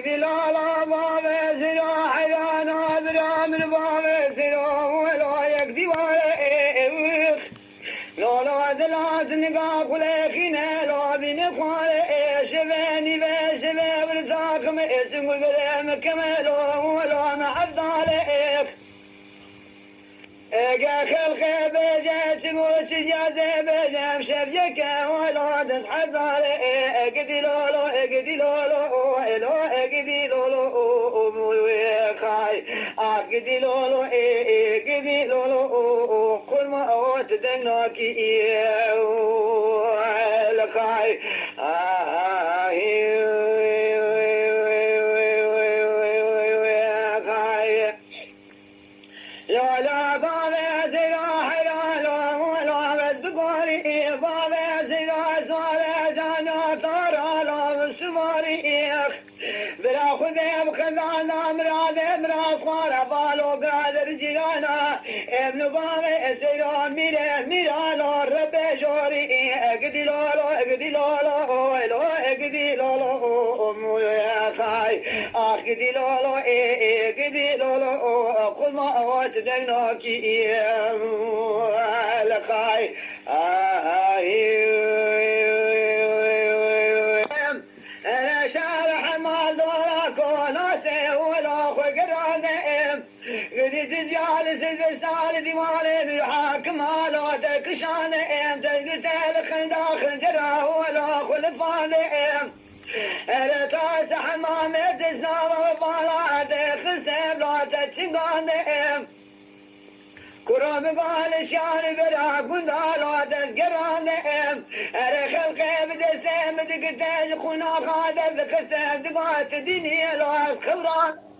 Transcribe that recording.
اقدي لا لا باب سرا حيانا برا من باب سرا ولا يقدي ولا لا لا دلات نقا قلقنا لا بنقال شباني بشبا ورزاق مئسن وبرام كمال ولا معبدالك اقا خلق بجات موت جازة بجام شبيك ولا تسحد اقدي لولو اقدي لولو الو اقدي لولو مويقاي اقدي لولو اقدي لولو قل ما اوت دناكي لقاي يا لا بابا زرا حيالا ولا بسقوري بابا زرا سوارا جانا طارا لا بسماري بلا خذيب خذانا مراد مراد خوارا بالو قادر جيرانا ابن بابا زرا ميرا ميرا لا رب جوري اقدي لولو اقدي لولو الو اقدي لولو امو يا خاي اقدي لولو اقدي لولو قل ما اوت دناكي لقاي انا شارح ما دورك ولا ولا قرانم قدي تزيال سلسال ديواني بالحاكم على دكشان ام تقتل خنداخ جرا ولا خلفانم انا تاسح ما متسنا ولا دخسم لا تشغانم كرام قال شان برا قندالا تذكرانم ارى خلقي بدسم دقتاج خنا قادر دقتاج دقات ديني لا خبران